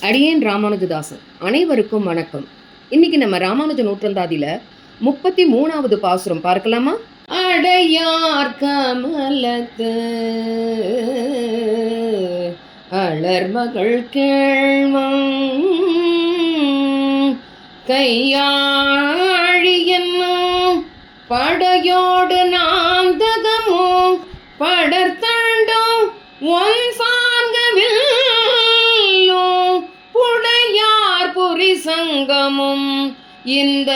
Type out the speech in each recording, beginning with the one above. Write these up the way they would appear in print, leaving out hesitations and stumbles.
அடியேன் ராமானுஜதாசன். அனைவருக்கும் வணக்கம். இன்னைக்கு நம்ம ராமானுஜ நூற்றந்தாதியில 33வது பாசுரம் பார்க்கலாமா? அடையார் கமலத்து அலர்மகள் கேள்வம் கையாழியன் படையோடு நாந்தகமோ படர்த்தண்டும் ஒன் சார்கவில் சங்கமும் இந்த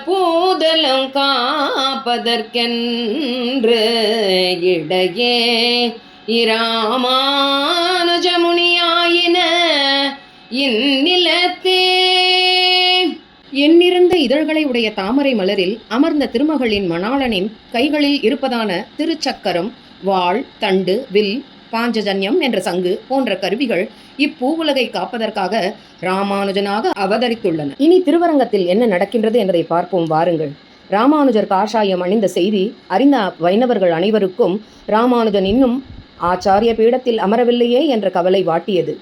பூதலம் காப்பதற்கென்று இடையே இராமானுஜமுனியாயின இந்நிலத்தே. எண்ணிறந்த இதழ்களை உடைய தாமரை மலரில் அமர்ந்த திருமகளின் மணாளனின் கைகளில் இருப்பதான திருச்சக்கரம், வாள், தண்டு, வில், பாஞ்சஜன்யம் என்ற சங்கு போன்ற கருவிகள் இப்பூவுலகை காப்பதற்காக ராமானுஜனாக அவதரித்துள்ளன. இனி திருவரங்கத்தில் என்ன நடக்கின்றது என்பதை பார்ப்போம் வாருங்கள். ராமானுஜர் காஷாயம் அணிந்த செய்தி அறிந்த வைணவர்கள் அனைவருக்கும் ராமானுஜன் இன்னும் ஆச்சாரிய பீடத்தில் அமரவில்லையே என்ற கவலை வாட்டியது.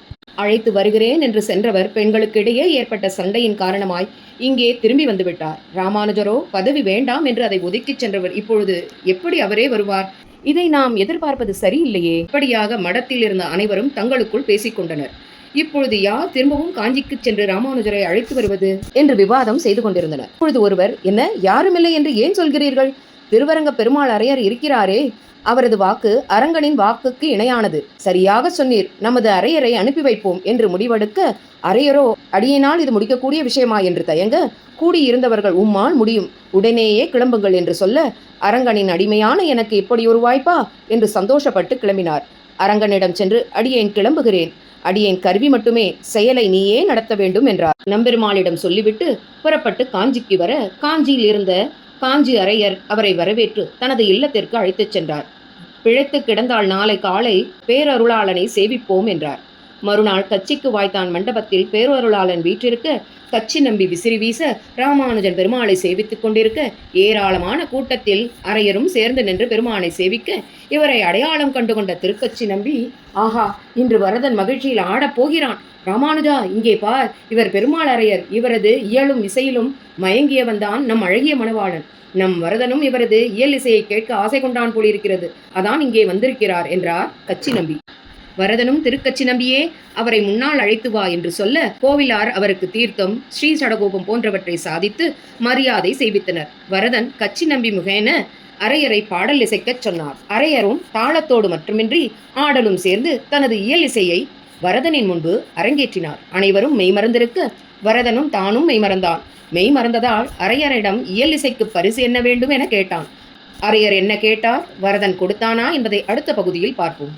அழைத்து வருகிறேன் என்று சென்றவர் பெண்களுக்கிடையே ஏற்பட்ட சண்டையின் காரணமாய் இங்கே திரும்பி வந்துவிட்டார். ராமானுஜரோ பதவி வேண்டாம் என்று அதை ஒதுக்கிச் சென்றவர் இப்பொழுது எப்படி அவரே வருவார்? இதை நாம் எதிர்பார்ப்பது சரியில்லையே. இப்படியாக மடத்தில் இருந்த அனைவரும் தங்களுக்குள் பேசிக்கொண்டனர். இப்பொழுது யார் திரும்பவும் காஞ்சிக்கு சென்று ராமானுஜரை அழைத்து வருவது என்று விவாதம் செய்து கொண்டிருந்தனர். இப்பொழுது ஒருவர், என்ன யாருமில்லை என்று ஏன் சொல்கிறீர்கள்? திருவரங்க பெருமாள் அரையர் இருக்கிறாரே, அவரது வாக்கு அரங்கனின் வாக்குக்கு இணையானது. சரியாக சொன்னீர், நமது அரையரை அனுப்பி வைப்போம் என்று முடிவெடுக்க, அரையரோ அடியினால் இது முடிக்கக்கூடிய விஷயமா என்று தயங்க, கூடியிருந்தவர்கள் உம்மால் முடியும், உடனேயே கிளம்புங்கள் என்று சொல்ல, அரங்கனின் அடிமையான எனக்கு இப்படி ஒரு வாய்ப்பா என்று சந்தோஷப்பட்டு கிளம்பினார். அரங்கனிடம் சென்று, அடியேன் கிளம்புகிறேன், அடியேன் கருவி மட்டுமே, செயலை நீயே நடத்த வேண்டும் என்றார். நம்பெருமாளிடம் சொல்லிவிட்டு புறப்பட்டு காஞ்சிக்கு வர, காஞ்சியில் இருந்த காஞ்சி அரையர் அவரை வரவேற்று தனது இல்லத்திற்கு அழைத்துச் சென்றார். பிழைத்து கிடந்தால் நாளை காலை பேரருளாளனை சேவிப்போம் என்றார். மறுநாள் கச்சிக்கு வாய்த்தான் மண்டபத்தில் பேரருளாளன் வீற்றிருக்க, கச்சி நம்பி விசிறி வீச ராமானுஜன் பெருமாளை சேவித்துக் கொண்டிருக்க, ஏராளமான கூட்டத்தில் அரையரும் சேர்ந்து நின்று பெருமானை சேவிக்க, இவரை அடையாளம் கண்டுகொண்ட திருக்கச்சி நம்பி, ஆஹா, இன்று வரதன் மகிழ்ச்சியில் ஆடப் போகிறான். ராமானுஜா, இங்கே பார், இவர் பெருமாள் அரையர். இவரது இயலும் இசையிலும் மயங்கியவன்தான் நம் அழகிய மணவாளன். நம் வரதனும் இவரது இயல் இசையை கேட்க ஆசை கொண்டான் போலிருக்கிறது. அதான் இங்கே வந்திருக்கிறார் என்றார் கச்சி நம்பி. வரதனும் திருக்கச்சி நம்பியே அவரை முன்னால் அழைத்து வா என்று சொல்ல, கோவிலார் அவருக்கு தீர்த்தம், ஸ்ரீ சடகோபம் போன்றவற்றை சாதித்து மரியாதை செய்வித்தனர். வரதன் கச்சி நம்பி முகேன அரையரை பாடல் இசைக்கச் சொன்னார். அரையரும் தாளத்தோடு மட்டுமின்றி ஆடலும் சேர்ந்து தனது இயல் இசையை வரதனின் முன்பு அரங்கேற்றினார். அனைவரும் மெய்மறந்திருக்க வரதனும் தானும் மெய்மறந்தான். மெய்மறந்ததால் அரையரிடம் இயல் இசைக்கு பரிசு என்ன வேண்டும் என கேட்டான். அரையர் என்ன கேட்டார், வரதன் கொடுத்தானா என்பதை அடுத்த பகுதியில் பார்ப்போம்.